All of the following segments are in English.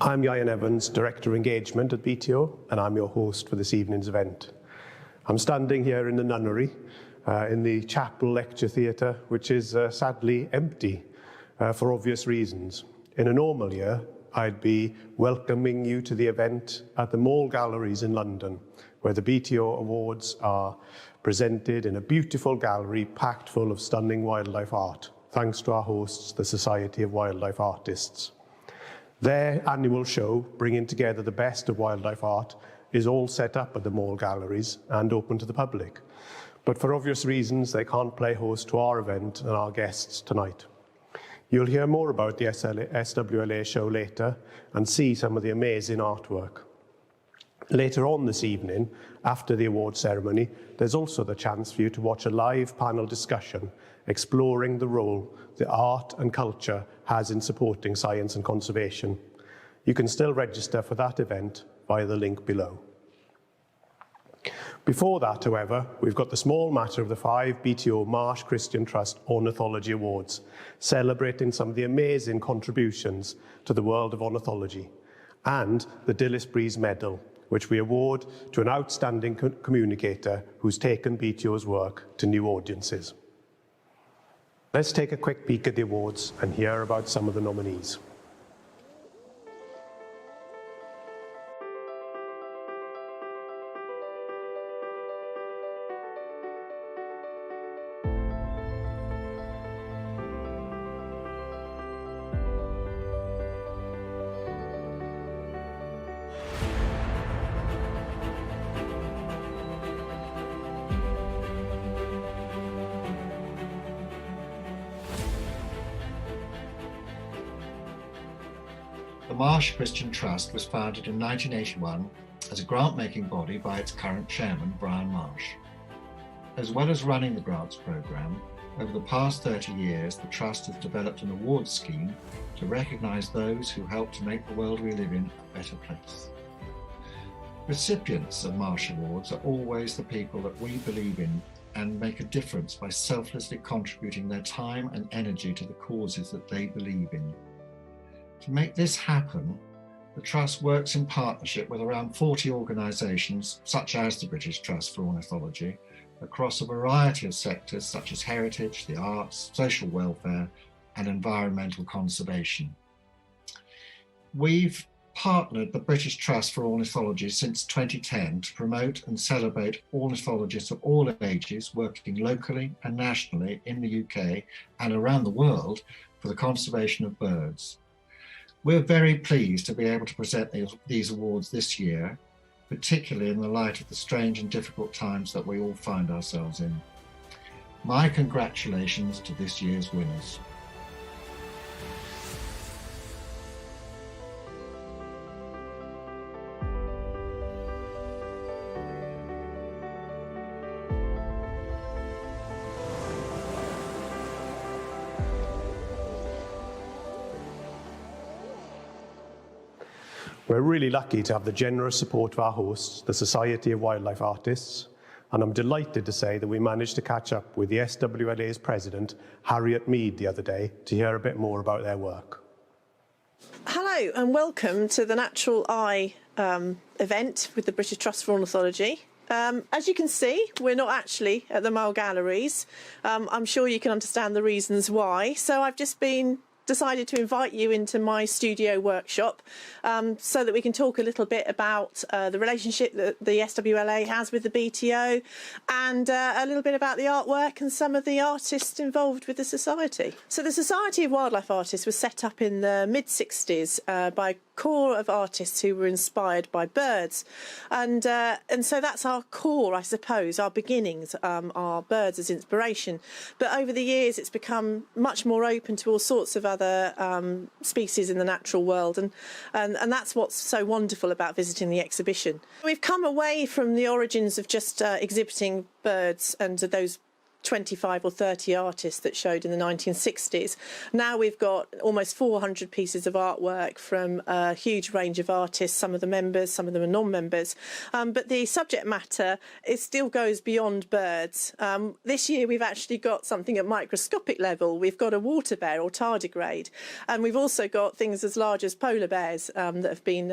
I'm Ian Evans, Director of Engagement at BTO, and I'm your host for this evening's event. I'm standing here in the nunnery, in the chapel lecture theatre, which is sadly empty for obvious reasons. In a normal year, I'd be welcoming you to the event at the Mall Galleries in London, where the BTO Awards are presented in a beautiful gallery packed full of stunning wildlife art, thanks to our hosts, the Society of Wildlife Artists. Their annual show, bringing together the best of wildlife art, is all set up at the Mall Galleries and open to the public. But for obvious reasons, they can't play host to our event and our guests tonight. You'll hear more about the SWLA show later and see some of the amazing artwork. Later on this evening, after the award ceremony, there's also the chance for you to watch a live panel discussion exploring the role that art and culture has in supporting science and conservation. You can still register for that event via the link below. Before that, however, we've got the small matter of the 5 BTO Marsh Christian Trust Ornithology Awards, celebrating some of the amazing contributions to the world of ornithology, and the Dilys Breeze Medal, which we award to an outstanding communicator who's taken BTO's work to new audiences. Let's take a quick peek at the awards and hear about some of the nominees. The Marsh Christian Trust was founded in 1981 as a grant-making body by its current chairman, Brian Marsh. As well as running the grants programme, over the past 30 years, the Trust has developed an awards scheme to recognise those who help to make the world we live in a better place. Recipients of Marsh Awards are always the people that we believe in and make a difference by selflessly contributing their time and energy to the causes that they believe in. To make this happen, the Trust works in partnership with around 40 organisations, such as the British Trust for Ornithology, across a variety of sectors such as heritage, the arts, social welfare, and environmental conservation. We've partnered the British Trust for Ornithology since 2010 to promote and celebrate ornithologists of all ages working locally and nationally in the UK and around the world for the conservation of birds. We're very pleased to be able to present these awards this year, particularly in the light of the strange and difficult times that we all find ourselves in. My congratulations to this year's winners. We're really lucky to have the generous support of our hosts, the Society of Wildlife Artists, and I'm delighted to say that we managed to catch up with the SWLA's president, Harriet Mead, the other day to hear a bit more about their work. Hello and welcome to the Natural Eye event with the British Trust for Ornithology. As you can see, we're not actually at the Mall Galleries. I'm sure you can understand the reasons why. So I've just decided to invite you into my studio workshop so that we can talk a little bit about the relationship that the SWLA has with the BTO and a little bit about the artwork and some of the artists involved with the Society. So the Society of Wildlife Artists was set up in the mid-60s by a core of artists who were inspired by birds, and so that's our core, I suppose. Our beginnings are birds as inspiration, but over the years it's become much more open to all sorts of other species in the natural world, and that's what's so wonderful about visiting the exhibition. We've come away from the origins of just exhibiting birds and those 25 or 30 artists that showed in the 1960s. Now we've got almost 400 pieces of artwork from a huge range of artists, some of the members, some of them are non-members. But the subject matter, it still goes beyond birds. This year we've actually got something at microscopic level. We've got a water bear or tardigrade, and we've also got things as large as polar bears that have been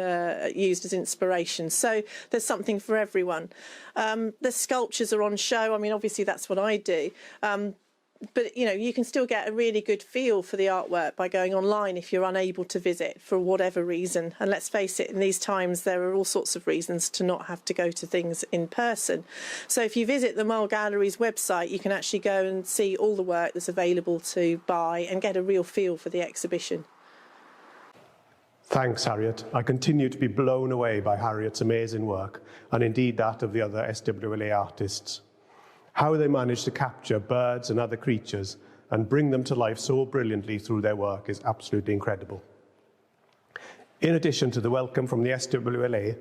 used as inspiration. So there's something for everyone. The sculptures are on show. I mean, obviously that's what I do. But, you can still get a really good feel for the artwork by going online if you're unable to visit for whatever reason. And let's face it, in these times, there are all sorts of reasons to not have to go to things in person. So if you visit the Marl Gallery's website, you can actually go and see all the work that's available to buy and get a real feel for the exhibition. Thanks, Harriet. I continue to be blown away by Harriet's amazing work, and indeed that of the other SWLA artists. How they manage to capture birds and other creatures and bring them to life so brilliantly through their work is absolutely incredible. In addition to the welcome from the SWLA,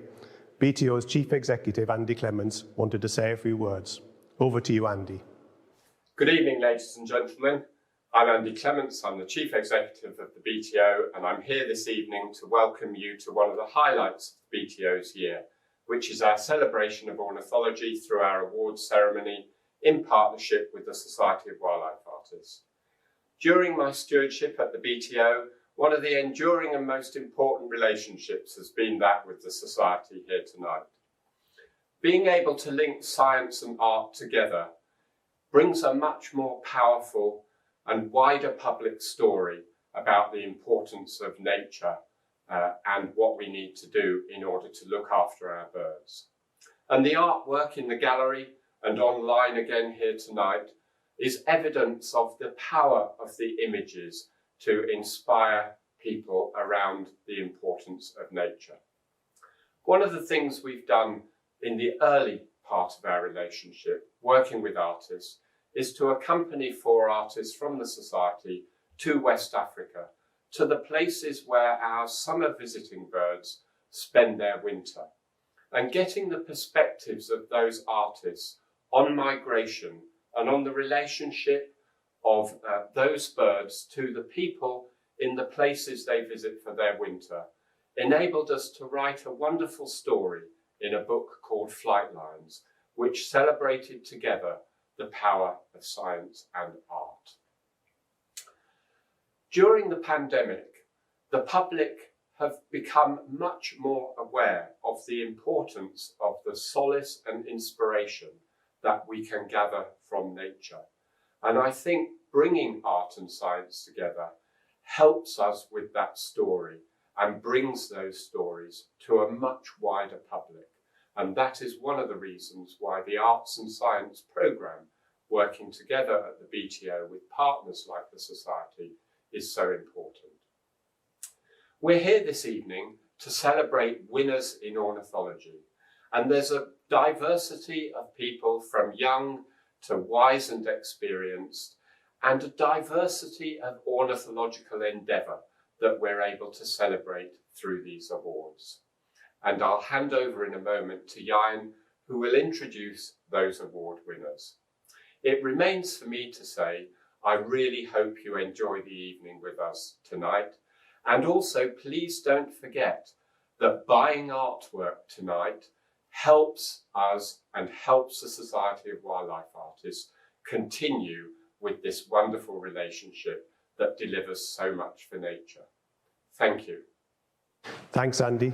BTO's Chief Executive, Andy Clements, wanted to say a few words. Over to you, Andy. Good evening, ladies and gentlemen. I'm Andy Clements, I'm the Chief Executive of the BTO, and I'm here this evening to welcome you to one of the highlights of the BTO's year, which is our celebration of ornithology through our awards ceremony in partnership with the Society of Wildlife Artists. During my stewardship at the BTO, one of the enduring and most important relationships has been that with the Society here tonight. Being able to link science and art together brings a much more powerful and wider public story about the importance of nature and what we need to do in order to look after our birds. And the artwork in the gallery and online again here tonight is evidence of the power of the images to inspire people around the importance of nature. One of the things we've done in the early part of our relationship, working with artists, is to accompany 4 artists from the Society to West Africa, to the places where our summer visiting birds spend their winter, and getting the perspectives of those artists on migration and on the relationship of those birds to the people in the places they visit for their winter, enabled us to write a wonderful story in a book called Flightlines, which celebrated together the power of science and art. During the pandemic, the public have become much more aware of the importance of the solace and inspiration that we can gather from nature. And I think bringing art and science together helps us with that story and brings those stories to a much wider public. And that is one of the reasons why the Arts and Science programme, working together at the BTO with partners like the Society, is so important. We're here this evening to celebrate winners in ornithology. And there's a diversity of people from young to wise and experienced, and a diversity of ornithological endeavour that we're able to celebrate through these awards. And I'll hand over in a moment to Jan, who will introduce those award winners. It remains for me to say, I really hope you enjoy the evening with us tonight. And also, please don't forget that buying artwork tonight helps us and helps the Society of Wildlife Artists continue with this wonderful relationship that delivers so much for nature. Thank you. Thanks, Andy.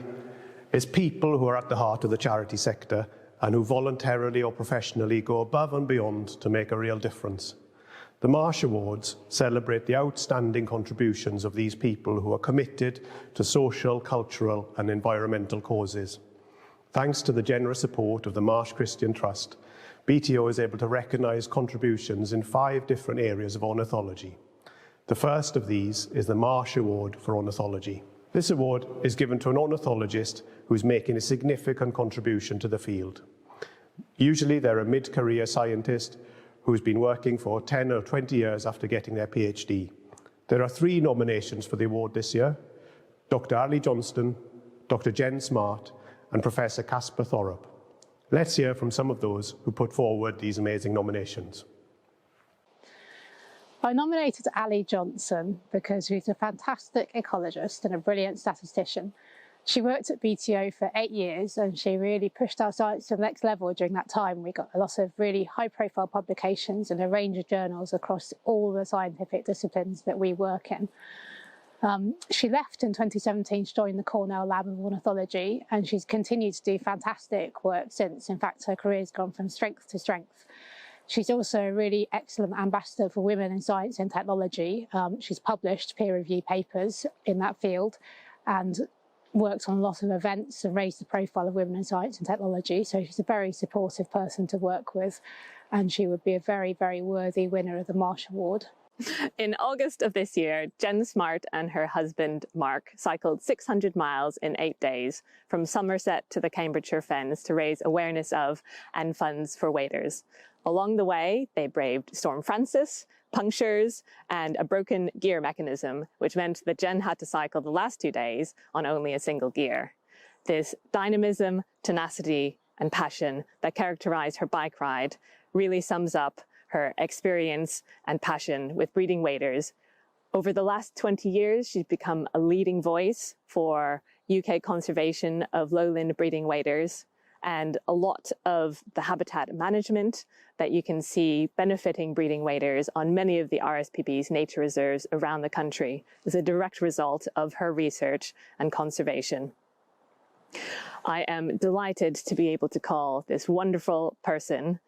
It's people who are at the heart of the charity sector and who voluntarily or professionally go above and beyond to make a real difference. The Marsh Awards celebrate the outstanding contributions of these people who are committed to social, cultural and environmental causes. Thanks to the generous support of the Marsh Christian Trust, BTO is able to recognise contributions in 5 different areas of ornithology. The first of these is the Marsh Award for Ornithology. This award is given to an ornithologist who's making a significant contribution to the field. Usually they're a mid-career scientist who's been working for 10 or 20 years after getting their PhD. There are 3 nominations for the award this year: Dr. Ali Johnston, Dr. Jen Smart, and Professor Caspar Thorup. Let's hear from some of those who put forward these amazing nominations. I nominated Ali Johnson because she's a fantastic ecologist and a brilliant statistician. She worked at BTO for 8 years and she really pushed our science to the next level during that time. We got a lot of really high-profile publications in a range of journals across all the scientific disciplines that we work in. She left in 2017 to join the Cornell Lab of Ornithology, and she's continued to do fantastic work since. In fact, her career's gone from strength to strength. She's also a really excellent ambassador for women in science and technology. She's published peer-reviewed papers in that field and worked on a lot of events and raised the profile of women in science and technology. So she's a very supportive person to work with, and she would be a very, very worthy winner of the Marsh Award. In August of this year, Jen Smart and her husband Mark cycled 600 miles in 8 days from Somerset to the Cambridgeshire Fens to raise awareness of and funds for waders. Along the way, they braved Storm Francis, punctures, and a broken gear mechanism, which meant that Jen had to cycle the last 2 days on only a single gear. This dynamism, tenacity, and passion that characterized her bike ride really sums up her experience and passion with breeding waders. Over the last 20 years, she's become a leading voice for UK conservation of lowland breeding waders, and a lot of the habitat management that you can see benefiting breeding waders on many of the RSPB's nature reserves around the country is a direct result of her research and conservation. I am delighted to be able to call this wonderful person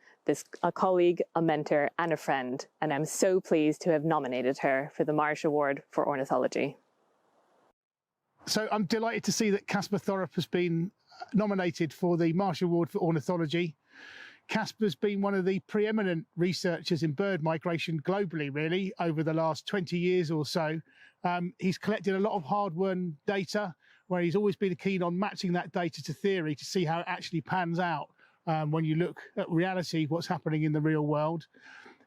a colleague, a mentor, and a friend, and I'm so pleased to have nominated her for the Marsh Award for Ornithology. So I'm delighted to see that Caspar Thorop has been nominated for the Marsh Award for Ornithology. Caspar's been one of the preeminent researchers in bird migration globally, really, over the last 20 years or so. He's collected a lot of hard-won data, where he's always been keen on matching that data to theory to see how it actually pans out. When you look at reality, what's happening in the real world.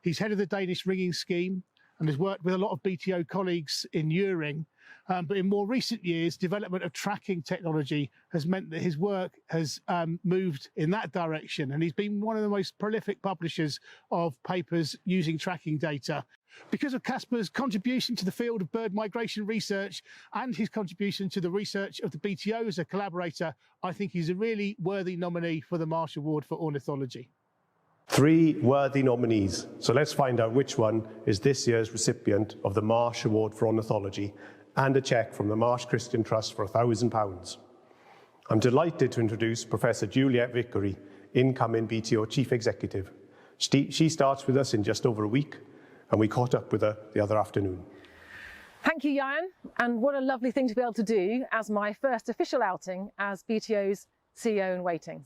He's head of the Danish ringing scheme and has worked with a lot of BTO colleagues in Uring. But in more recent years, development of tracking technology has meant that his work has moved in that direction. And he's been one of the most prolific publishers of papers using tracking data. Because of Caspar's contribution to the field of bird migration research and his contribution to the research of the BTO as a collaborator, I think he's a really worthy nominee for the Marsh Award for Ornithology. 3 worthy nominees. So let's find out which one is this year's recipient of the Marsh Award for Ornithology and a cheque from the Marsh Christian Trust for £1,000. I'm delighted to introduce Professor Juliet Vickery, incoming BTO Chief Executive. She starts with us in just over a week, and we caught up with her the other afternoon. Thank you, Jan, and what a lovely thing to be able to do as my first official outing as BTO's CEO in waiting.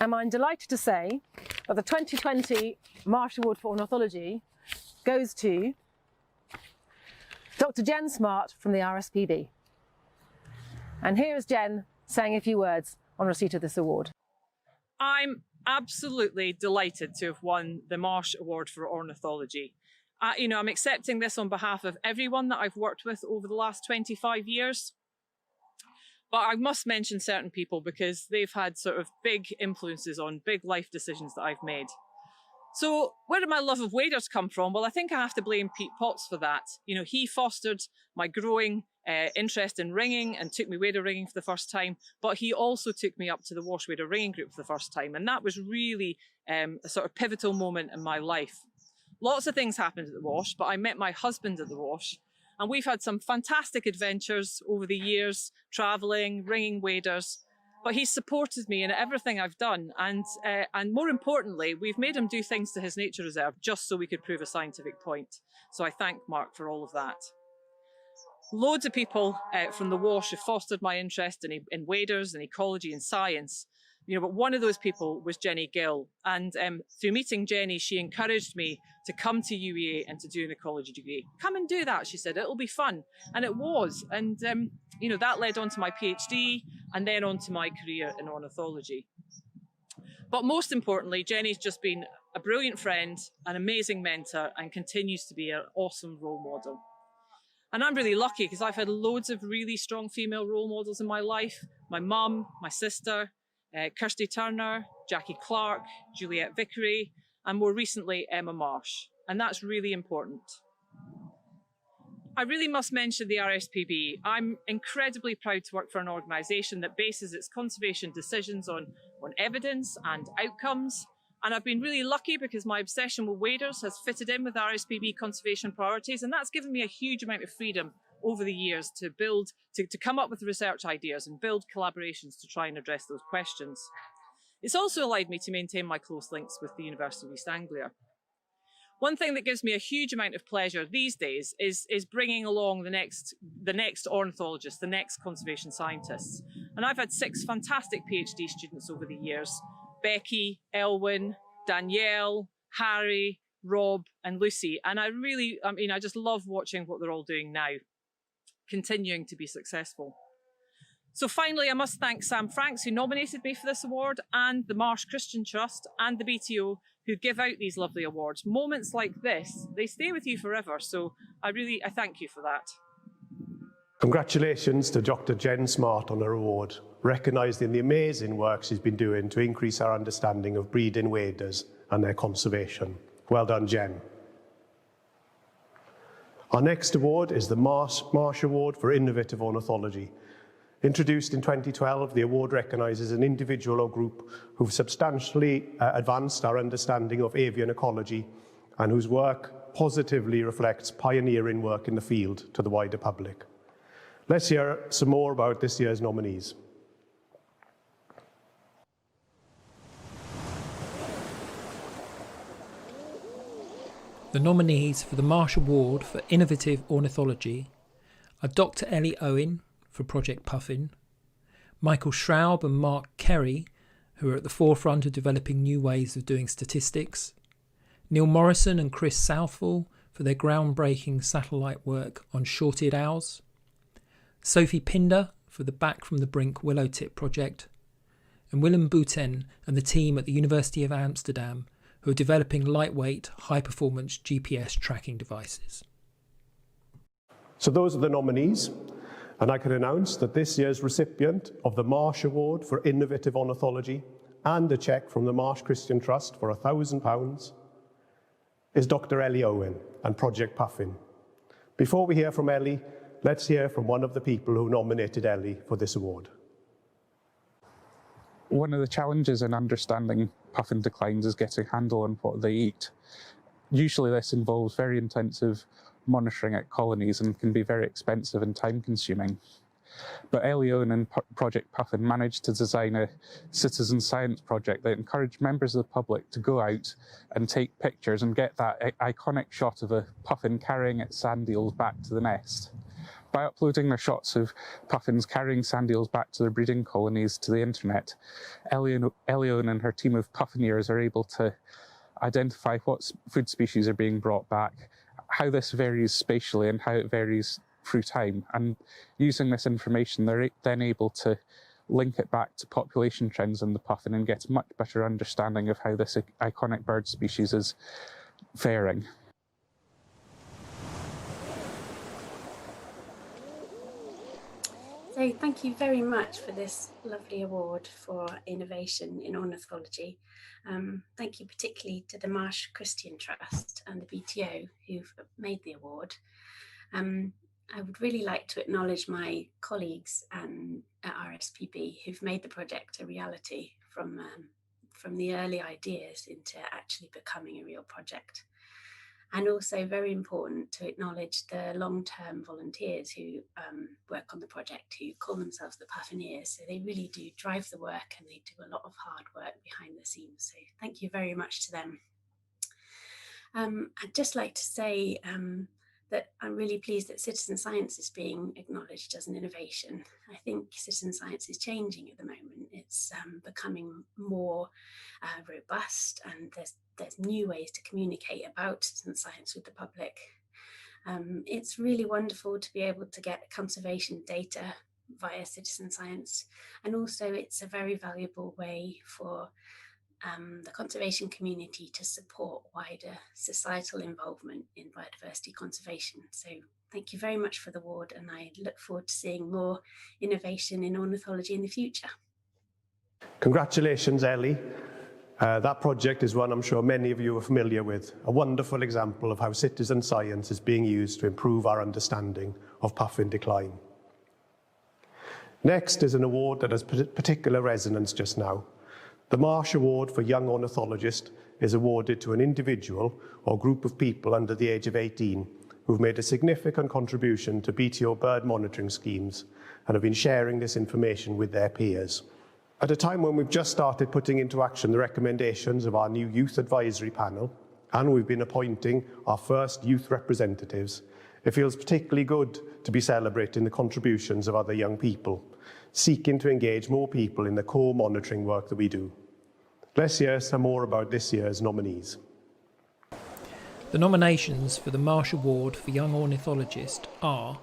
And I'm delighted to say that the 2020 Marsh Award for Ornithology goes to Dr. Jen Smart from the RSPB. And here is Jen saying a few words on receipt of this award. I'm absolutely delighted to have won the Marsh Award for Ornithology. I'm accepting this on behalf of everyone that I've worked with over the last 25 years. But I must mention certain people because they've had sort of big influences on big life decisions that I've made. So where did my love of waders come from? Well, I think I have to blame Pete Potts for that. He fostered my growing interest in ringing and took me wader ringing for the first time, but he also took me up to the Wash Wader Ringing Group for the first time. And that was really a sort of pivotal moment in my life. Lots of things happened at the Wash, but I met my husband at the Wash, and we've had some fantastic adventures over the years, travelling, ringing waders. But he's supported me in everything I've done, and more importantly, we've made him do things to his nature reserve just so we could prove a scientific point. So I thank Mark for all of that. Loads of people from the Wash have fostered my interest in waders and ecology and science. But one of those people was Jenny Gill. And through meeting Jenny, she encouraged me to come to UEA and to do an ecology degree. Come and do that, she said, it'll be fun. And it was. And, that led on to my PhD and then on to my career in ornithology. But most importantly, Jenny's just been a brilliant friend, an amazing mentor, and continues to be an awesome role model. And I'm really lucky because I've had loads of really strong female role models in my life. My mum, my sister, Kirsty Turner, Jackie Clark, Juliet Vickery, and more recently, Emma Marsh. And that's really important. I really must mention the RSPB. I'm incredibly proud to work for an organisation that bases its conservation decisions on evidence and outcomes. And I've been really lucky because my obsession with waders has fitted in with RSPB conservation priorities, and that's given me a huge amount of freedom over the years to build, to come up with research ideas and build collaborations to try and address those questions. It's also allowed me to maintain my close links with the University of East Anglia. One thing that gives me a huge amount of pleasure these days is bringing along the next ornithologists, the next conservation scientists. And I've had 6 fantastic PhD students over the years: Becky, Elwyn, Danielle, Harry, Rob, and Lucy. And I just love watching what they're all doing now, continuing to be successful. So finally, I must thank Sam Franks, who nominated me for this award, and the Marsh Christian Trust and the BTO, who give out these lovely awards. Moments like this, they stay with you forever. So I thank you for that. Congratulations to Dr. Jen Smart on her award, recognising the amazing work she's been doing to increase our understanding of breeding waders and their conservation. Well done, Jen. Our next award is the Marsh Award for Innovative Ornithology. Introduced in 2012, the award recognises an individual or group who've substantially advanced our understanding of avian ecology and whose work positively reflects pioneering work in the field to the wider public. Let's hear some more about this year's nominees. The nominees for the Marsh Award for Innovative Ornithology are Dr. Ellie Owen for Project Puffin, Michael Schraub and Mark Kerry, who are at the forefront of developing new ways of doing statistics, Neil Morrison and Chris Southall for their groundbreaking satellite work on short-eared owls, Sophie Pinder for the Back from the Brink Willow Tip project, and Willem Bouten and the team at the University of Amsterdam, who are developing lightweight, high-performance GPS tracking devices. So those are the nominees. And I can announce that this year's recipient of the Marsh Award for Innovative Ornithology and a cheque from the Marsh Christian Trust for £1,000 is Dr. Ellie Owen and Project Puffin. Before we hear from Ellie, let's hear from one of the people who nominated Ellie for this award. One of the challenges in understanding puffin declines is getting a handle on what they eat. Usually this involves very intensive monitoring at colonies and can be very expensive and time-consuming. But Ellie Owen and Project Puffin managed to design a citizen science project that encouraged members of the public to go out and take pictures and get that iconic shot of a puffin carrying its sand eels back to the nest. By uploading their shots of puffins carrying sand eels back to their breeding colonies to the internet, Ellie Owen and her team of puffineers are able to identify what food species are being brought back, how this varies spatially and how it varies through time. And using this information, they're then able to link it back to population trends in the puffin and get a much better understanding of how this iconic bird species is faring. So thank you very much for this lovely award for innovation in ornithology. Thank you particularly to the Marsh Christian Trust and the BTO who've made the award. I would really like to acknowledge my colleagues at RSPB who've made the project a reality from the early ideas into actually becoming a real project. And also very important to acknowledge the long-term volunteers who work on the project, who call themselves the puffineers. So they really do drive the work and they do a lot of hard work behind the scenes. So thank you very much to them. I'd just like to say that I'm really pleased that citizen science is being acknowledged as an innovation. I think citizen science is changing at the moment. It's becoming more robust, and there's new ways to communicate about citizen science with the public. It's really wonderful to be able to get conservation data via citizen science, and also it's a very valuable way for the conservation community to support wider societal involvement in biodiversity conservation. So thank you very much for the award, and I look forward to seeing more innovation in ornithology in the future. Congratulations, Ellie. That project is one I'm sure many of you are familiar with, a wonderful example of how citizen science is being used to improve our understanding of puffin decline. Next is an award that has particular resonance just now. The Marsh Award for Young Ornithologist is awarded to an individual or group of people under the age of 18 who've made a significant contribution to BTO bird monitoring schemes and have been sharing this information with their peers. At a time when we've just started putting into action the recommendations of our new youth advisory panel, and we've been appointing our first youth representatives, it feels particularly good to be celebrating the contributions of other young people, seeking to engage more people in the core monitoring work that we do. Let's hear some more about this year's nominees. The nominations for the Marsh Award for Young Ornithologist are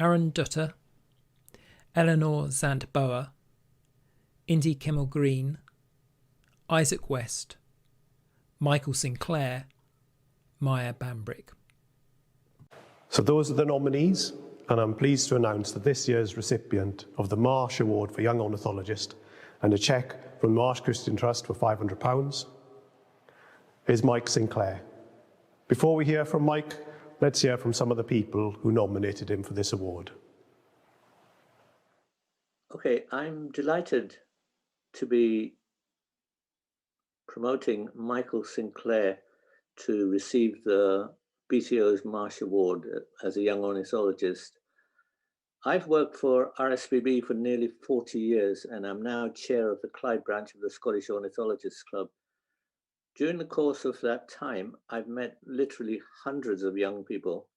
Aaron Dutter, Eleanor Zant-Boer, Indy Kimmel-Green, Isaac West, Michael Sinclair, Maya Bambrick. So those are the nominees, and I'm pleased to announce that this year's recipient of the Marsh Award for Young Ornithologist and a cheque from the Marsh Christian Trust for £500 is Mike Sinclair. Before we hear from Mike, let's hear from some of the people who nominated him for this award. Okay, I'm delighted to be promoting Michael Sinclair to receive the BTO's Marsh Award as a young ornithologist. I've worked for RSPB for nearly 40 years and I'm now chair of the Clyde branch of the Scottish Ornithologists Club. During the course of that time, I've met literally hundreds of young people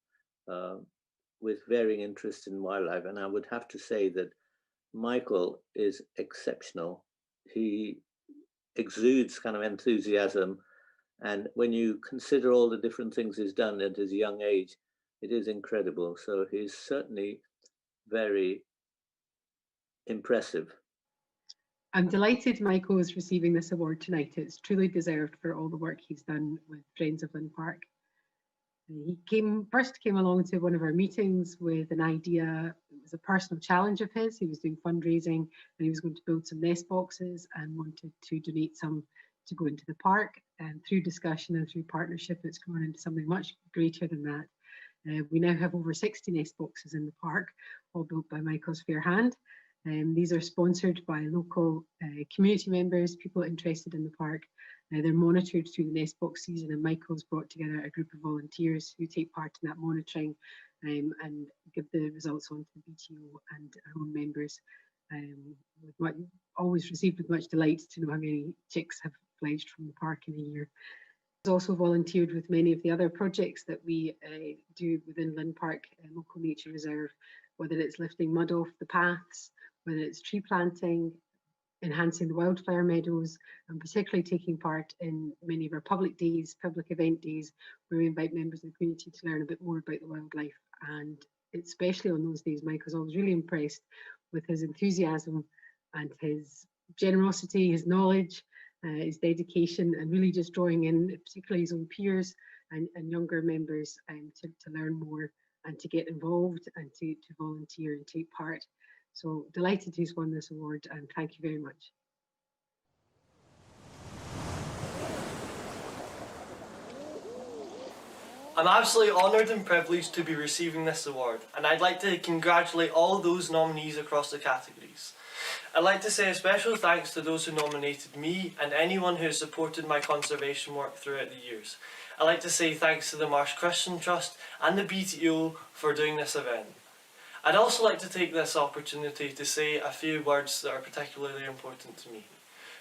with varying interests in wildlife, and I would have to say that Michael is exceptional. He exudes kind of enthusiasm, and when you consider all the different things he's done at his young age, it is incredible. So he's certainly very impressive. I'm delighted Michael is receiving this award tonight. It's truly deserved for all the work he's done with Friends of Linn Park. He first came along to one of our meetings with an idea. It was a personal challenge of his. He was doing fundraising and he was going to build some nest boxes and wanted to donate some to go into the park. And through discussion and through partnership, it's grown into something much greater than that. We now have over 60 nest boxes in the park, all built by Michael's fair hand. These are sponsored by local community members, people interested in the park. They're monitored through the nest box season, and Michael's brought together a group of volunteers who take part in that monitoring and give the results on to the BTO and our own members. Always received with much delight to know how many chicks have fledged from the park in a year. He's also volunteered with many of the other projects that we do within Linn Park Local Nature Reserve, whether it's lifting mud off the paths, whether it's tree planting, enhancing the wildflower meadows, and particularly taking part in many of our public days, public event days, where we invite members of the community to learn a bit more about the wildlife. And especially on those days, Michael's always really impressed with his enthusiasm and his generosity, his knowledge, his dedication, and really just drawing in particularly his own peers and younger members to learn more and to get involved and to volunteer and take part. So delighted he's won this award, and thank you very much. I'm absolutely honoured and privileged to be receiving this award, and I'd like to congratulate all those nominees across the categories. I'd like to say a special thanks to those who nominated me and anyone who has supported my conservation work throughout the years. I'd like to say thanks to the Marsh Christian Trust and the BTO for doing this event. I'd also like to take this opportunity to say a few words that are particularly important to me.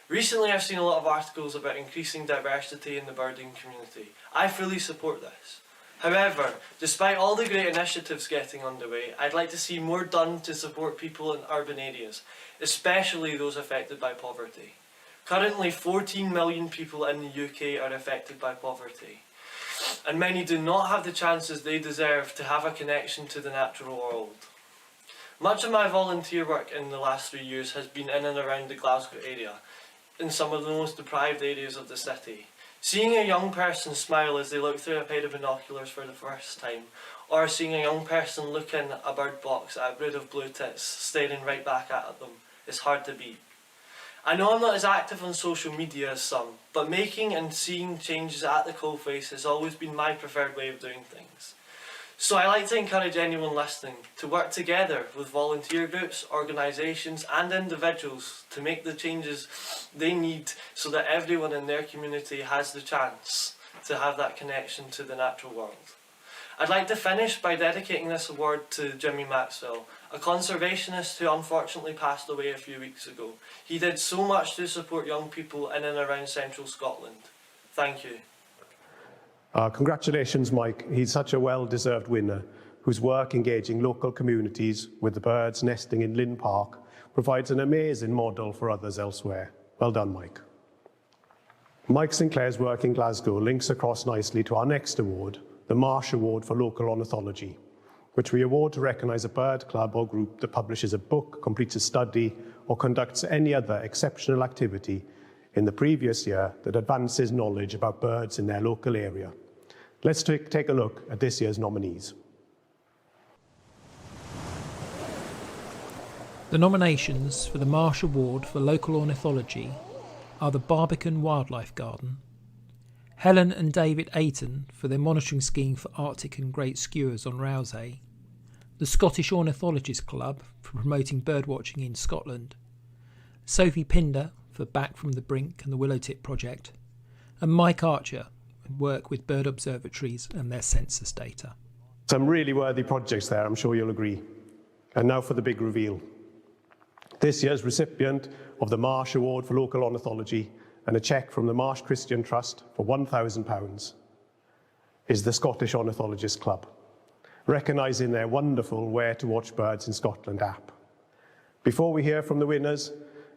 Recently I've seen a lot of articles about increasing diversity in the birding community. I fully support this. However, despite all the great initiatives getting underway, I'd like to see more done to support people in urban areas, especially those affected by poverty. Currently 14 million people in the UK are affected by poverty, and many do not have the chances they deserve to have a connection to the natural world. Much of my volunteer work in the last 3 years has been in and around the Glasgow area, in some of the most deprived areas of the city. Seeing a young person smile as they look through a pair of binoculars for the first time, or seeing a young person look in a bird box at a brood of blue tits staring right back at them, is hard to beat. I know I'm not as active on social media as some, but making and seeing changes at the coalface has always been my preferred way of doing things. So I like to encourage anyone listening to work together with volunteer groups, organisations and individuals to make the changes they need so that everyone in their community has the chance to have that connection to the natural world. I'd like to finish by dedicating this award to Jimmy Maxwell, a conservationist who unfortunately passed away a few weeks ago. He did so much to support young people in and around central Scotland. Thank you. Congratulations, Mike. He's such a well-deserved winner whose work engaging local communities with the birds nesting in Linn Park provides an amazing model for others elsewhere. Well done, Mike. Mike Sinclair's work in Glasgow links across nicely to our next award, the Marsh Award for Local Ornithology, which we award to recognise a bird club or group that publishes a book, completes a study, or conducts any other exceptional activity in the previous year that advances knowledge about birds in their local area. Let's take a look at this year's nominees. The nominations for the Marsh Award for Local Ornithology are the Barbican Wildlife Garden, Helen and David Ayton for their monitoring scheme for Arctic and Great Skuas on Rousay, the Scottish Ornithologists Club for promoting birdwatching in Scotland, Sophie Pinder for Back from the Brink and the Willowtip Project, and Mike Archer and work with bird observatories and their census data. Some really worthy projects there, I'm sure you'll agree. And now for the big reveal. This year's recipient of the Marsh Award for Local Ornithology and a cheque from the Marsh Christian Trust for £1,000 is the Scottish Ornithologists Club, recognising their wonderful Where to Watch Birds in Scotland app. Before we hear from the winners,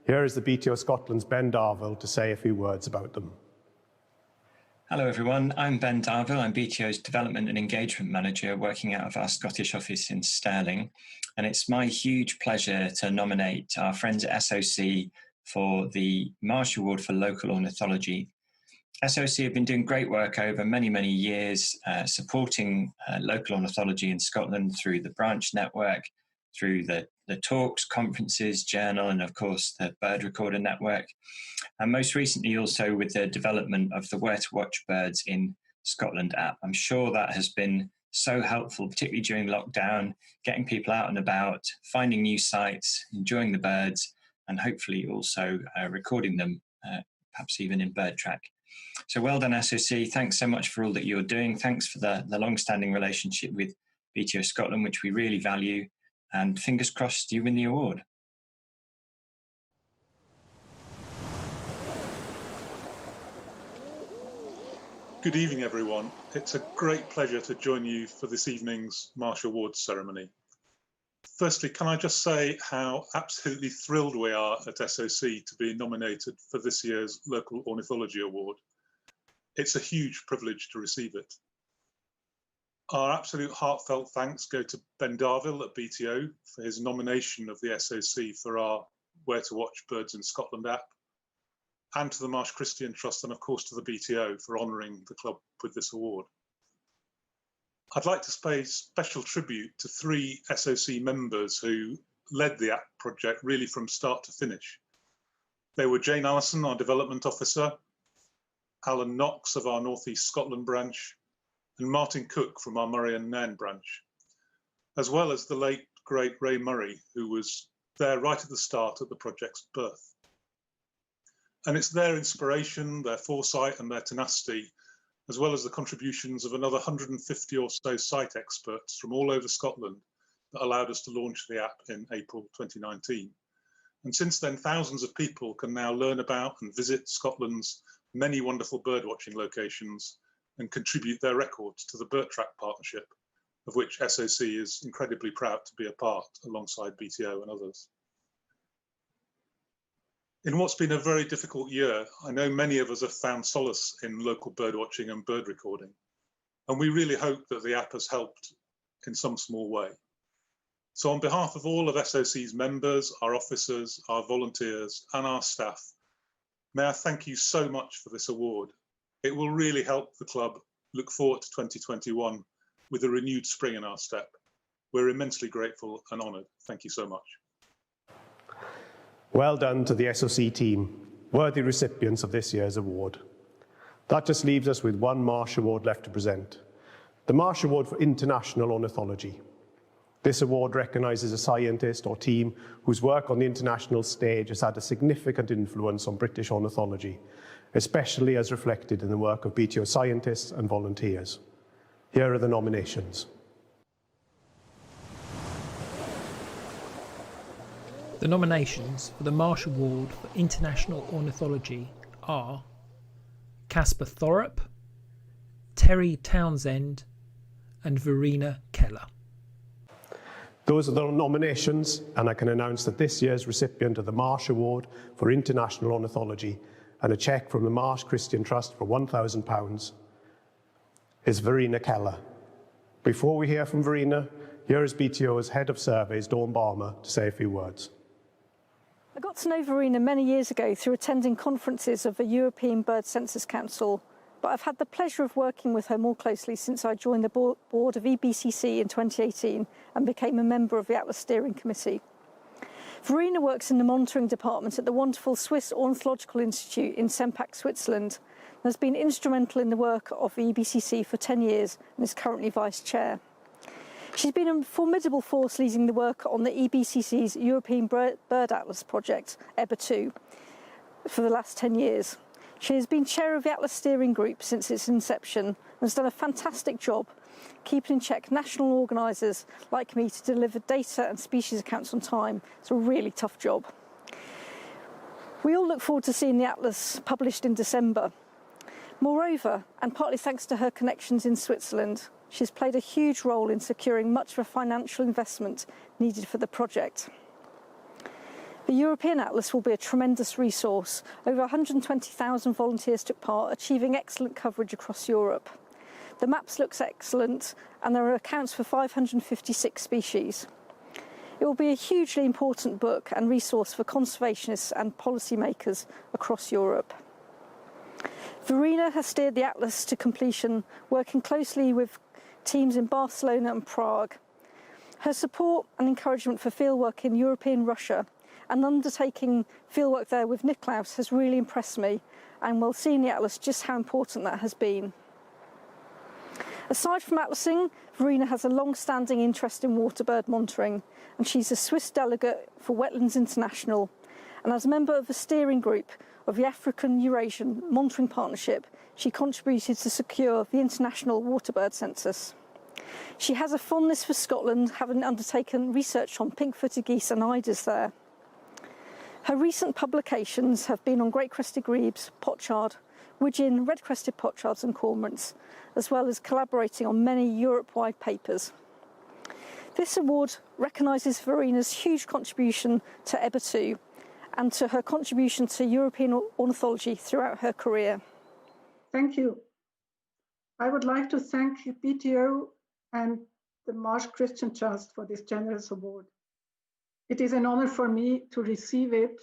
here is the BTO Scotland's Ben Darvill to say a few words about them. Hello everyone, I'm Ben Darvill. I'm BTO's Development and Engagement Manager working out of our Scottish office in Stirling. And it's my huge pleasure to nominate our friends at SOC for the Marsh Award for Local Ornithology. SOC have been doing great work over many, many years, supporting local ornithology in Scotland through the branch network, through the talks, conferences, journal, and of course the Bird Recorder network. And most recently also with the development of the Where to Watch Birds in Scotland app. I'm sure that has been so helpful, particularly during lockdown, getting people out and about, finding new sites, enjoying the birds, and hopefully also recording them, perhaps even in bird track. So well done, SOC. Thanks so much for all that you're doing. Thanks for the long-standing relationship with BTO Scotland, which we really value. And fingers crossed you win the award. Good evening, everyone. It's a great pleasure to join you for this evening's Marsh Awards ceremony. Firstly, can I just say how absolutely thrilled we are at SOC to be nominated for this year's Local Ornithology Award. It's a huge privilege to receive it. Our absolute heartfelt thanks go to Ben Darvill at BTO for his nomination of the SOC for our Where to Watch Birds in Scotland app, and to the Marsh Christian Trust and of course to the BTO for honouring the club with this award. I'd like to pay special tribute to 3 SOC members who led the app project really from start to finish. They were Jane Allison, our Development Officer, Alan Knox of our North East Scotland branch, and Martin Cook from our Murray and Nairn branch, as well as the late, great Ray Murray, who was there right at the start of the project's birth. And it's their inspiration, their foresight and their tenacity, as well as the contributions of another 150 or so site experts from all over Scotland that allowed us to launch the app in April 2019. And since then, thousands of people can now learn about and visit Scotland's many wonderful birdwatching locations and contribute their records to the BirdTrack partnership, of which SOC is incredibly proud to be a part alongside BTO and others. In what's been a very difficult year, I know many of us have found solace in local birdwatching and bird recording, and we really hope that the app has helped in some small way. So on behalf of all of SOC's members, our officers, our volunteers and our staff, may I thank you so much for this award. It will really help the club look forward to 2021 with a renewed spring in our step. We're immensely grateful and honoured. Thank you so much. Well done to the SOC team, worthy recipients of this year's award. That just leaves us with one Marsh Award left to present, the Marsh Award for International Ornithology. This award recognises a scientist or team whose work on the international stage has had a significant influence on British ornithology, especially as reflected in the work of BTO scientists and volunteers. Here are the nominations. The nominations for the Marsh Award for International Ornithology are Caspar Thorup, Terry Townsend and Verena Keller. Those are the nominations, and I can announce that this year's recipient of the Marsh Award for International Ornithology and a cheque from the Marsh Christian Trust for £1,000 is Verena Keller. Before we hear from Verena, here is BTO's Head of Surveys, Dawn Balmer, to say a few words. I got to know Verena many years ago through attending conferences of the European Bird Census Council, but I've had the pleasure of working with her more closely since I joined the board of EBCC in 2018 and became a member of the Atlas Steering Committee. Verena works in the monitoring department at the wonderful Swiss Ornithological Institute in Sempach, Switzerland, and has been instrumental in the work of the EBCC for 10 years and is currently Vice Chair. She's been a formidable force leading the work on the EBCC's European Bird Atlas project, EBA2, for the last 10 years. She has been chair of the Atlas Steering Group since its inception and has done a fantastic job keeping in check national organisers like me to deliver data and species accounts on time. It's a really tough job. We all look forward to seeing the Atlas published in December. Moreover, and partly thanks to her connections in Switzerland, she's played a huge role in securing much of the financial investment needed for the project. The European Atlas will be a tremendous resource. Over 120,000 volunteers took part, achieving excellent coverage across Europe. The maps look excellent, and there are accounts for 556 species. It will be a hugely important book and resource for conservationists and policymakers across Europe. Verena has steered the Atlas to completion, working closely with teams in Barcelona and Prague. Her support and encouragement for fieldwork in European Russia and undertaking fieldwork there with Nicklaus has really impressed me, and we'll see in the Atlas just how important that has been. Aside from atlasing, Verena has a long-standing interest in waterbird monitoring, and she's a Swiss delegate for Wetlands International, and as a member of the steering group of the African-Eurasian Monitoring Partnership, she contributed to secure the International Waterbird Census. She has a fondness for Scotland, having undertaken research on pink-footed geese and eiders there. Her recent publications have been on great-crested grebes, pochard, widgeon, red-crested pochards and cormorants, as well as collaborating on many Europe-wide papers. This award recognises Verena's huge contribution to EBA2 and to her contribution to European ornithology throughout her career. Thank you. I would like to thank BTO and the Marsh Christian Trust for this generous award. It is an honor for me to receive it,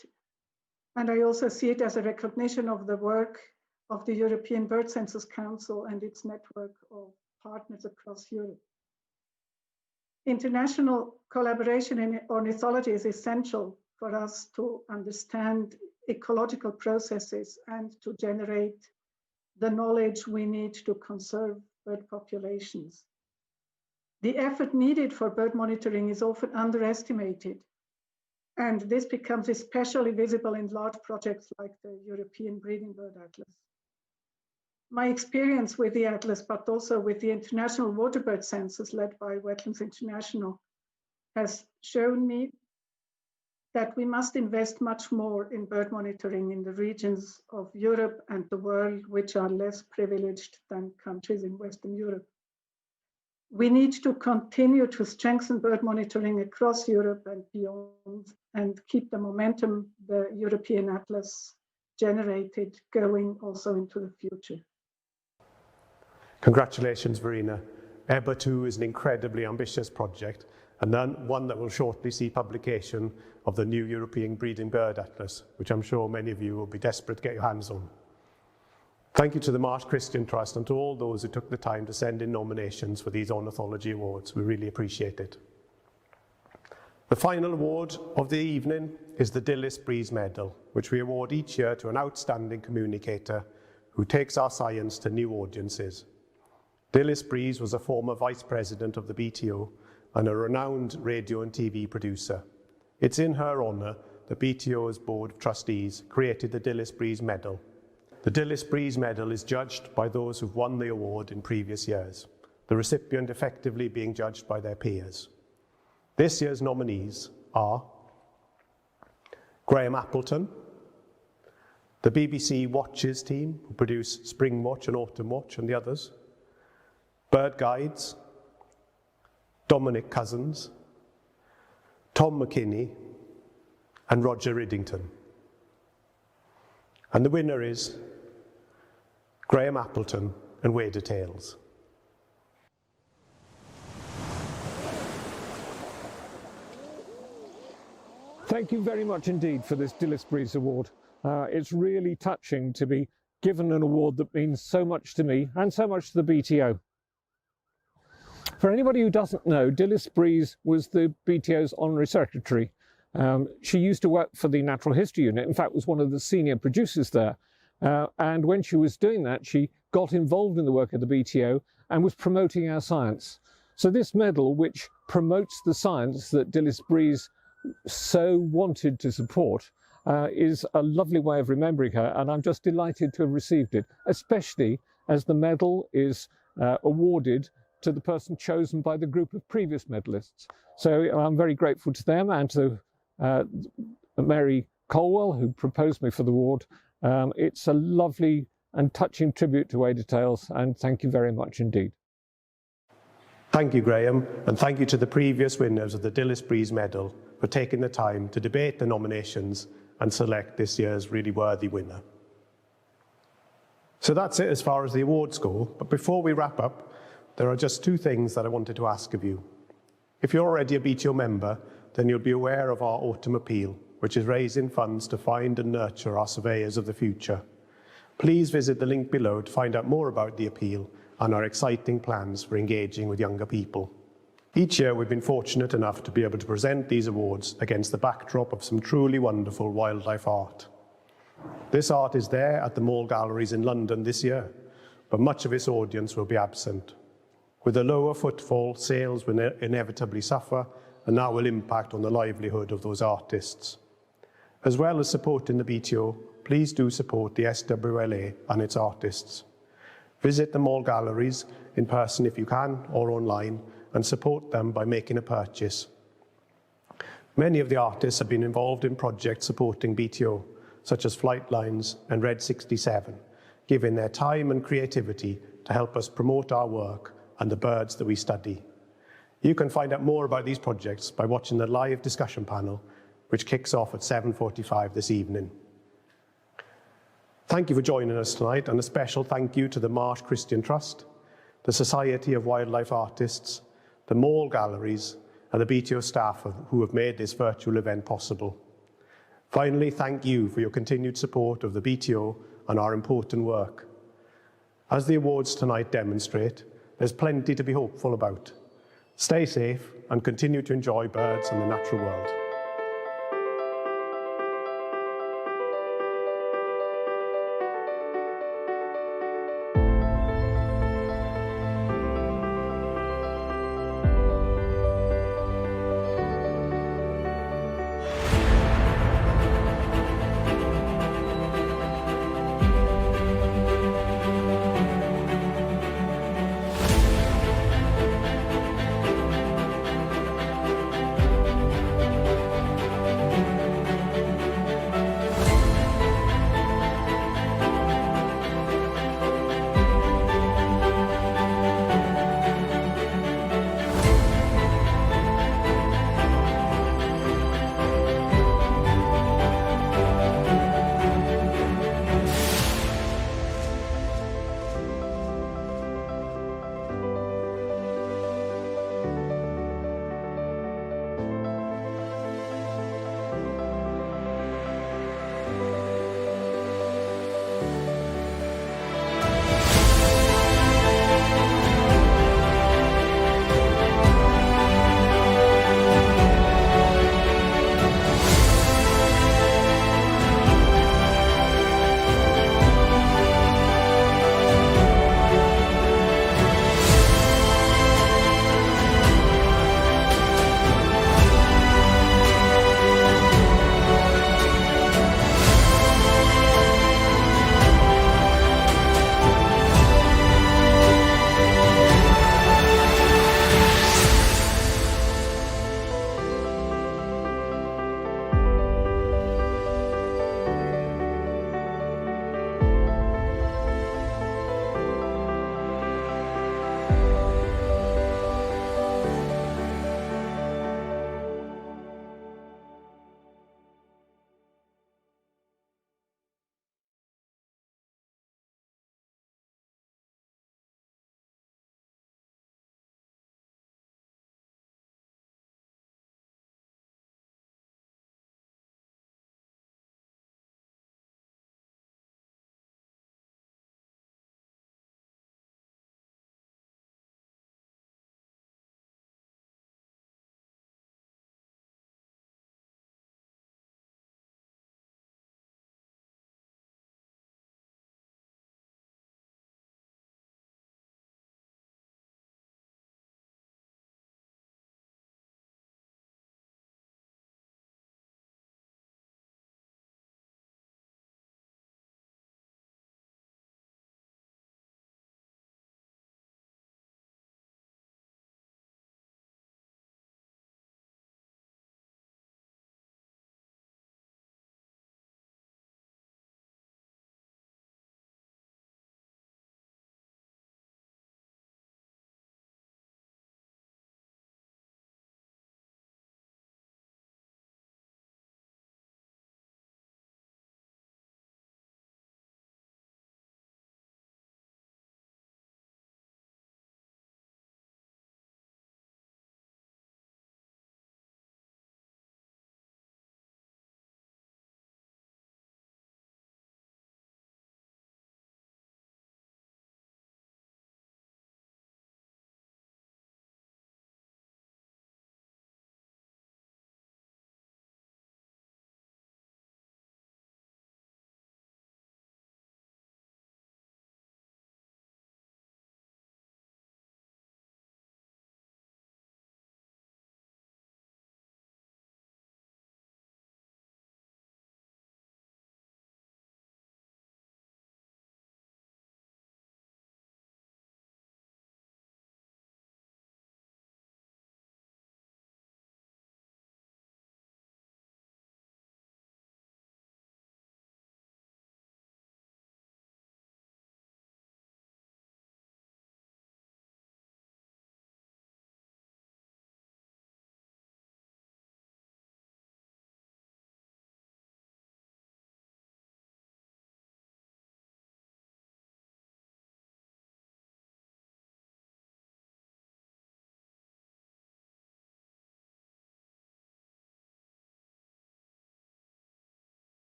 and I also see it as a recognition of the work of the European Bird Census Council and its network of partners across Europe. International collaboration in ornithology is essential for us to understand ecological processes and to generate the knowledge we need to conserve bird populations. The effort needed for bird monitoring is often underestimated, and this becomes especially visible in large projects like the European Breeding Bird Atlas. My experience with the Atlas, but also with the International Waterbird Census led by Wetlands International, has shown me that we must invest much more in bird monitoring in the regions of Europe and the world which are less privileged than countries in Western Europe. We need to continue to strengthen bird monitoring across Europe and beyond, and keep the momentum the European Atlas generated going also into the future. Congratulations, Verena. EBA2 is an incredibly ambitious project, and one that will shortly see publication of the new European Breeding Bird Atlas, which I'm sure many of you will be desperate to get your hands on. Thank you to the Marsh Christian Trust and to all those who took the time to send in nominations for these ornithology awards. We really appreciate it. The final award of the evening is the Dilys Breeze Medal, which we award each year to an outstanding communicator who takes our science to new audiences. Dilys Breeze was a former vice president of the BTO and a renowned radio and TV producer. It's in her honour the BTO's Board of Trustees created the Dilys Breeze Medal. The Dilys Breeze Medal is judged by those who've won the award in previous years, the recipient effectively being judged by their peers. This year's nominees are Graham Appleton, the BBC Watches team who produce Spring Watch and Autumn Watch and the others, Bird Guides, Dominic Cousins, Tom McKinney, and Roger Riddington. And the winner is Graham Appleton and Wader Tales. Thank you very much indeed for this Dilys Breeze Award. It's really touching to be given an award that means so much to me and so much to the BTO. For anybody who doesn't know, Dilys Breeze was the BTO's honorary secretary. She used to work for the Natural History Unit, in fact was one of the senior producers there. And when she was doing that, she got involved in the work of the BTO and was promoting our science. So this medal, which promotes the science that Dilys Breeze so wanted to support, is a lovely way of remembering her, and I'm just delighted to have received it, especially as the medal is awarded to the person chosen by the group of previous medalists. So I'm very grateful to them and to Mary Colwell, who proposed me for the award. It's a lovely and touching tribute to Wader Tales, and thank you very much indeed. Thank you, Graham, and thank you to the previous winners of the Dilys Breeze Medal for taking the time to debate the nominations and select this year's really worthy winner. So that's it as far as the awards go, but before we wrap up, there are just two things that I wanted to ask of you. If you're already a BTO member, then you'll be aware of our autumn appeal, which is raising funds to find and nurture our surveyors of the future. Please visit the link below to find out more about the appeal and our exciting plans for engaging with younger people. Each year we've been fortunate enough to be able to present these awards against the backdrop of some truly wonderful wildlife art. This art is there at the Mall Galleries in London this year, but much of its audience will be absent. With a lower footfall, sales will inevitably suffer, and that will impact on the livelihood of those artists. As well as supporting the BTO, please do support the SWLA and its artists. Visit the Mall Galleries in person if you can, or online, and support them by making a purchase. Many of the artists have been involved in projects supporting BTO, such as Flightlines and Red 67, giving their time and creativity to help us promote our work and the birds that we study. You can find out more about these projects by watching the live discussion panel, which kicks off at 7:45 this evening. Thank you for joining us tonight, and a special thank you to the Marsh Christian Trust, the Society of Wildlife Artists, the Mall Galleries, and the BTO staff who have made this virtual event possible. Finally, thank you for your continued support of the BTO and our important work. As the awards tonight demonstrate, there's plenty to be hopeful about. Stay safe and continue to enjoy birds and the natural world.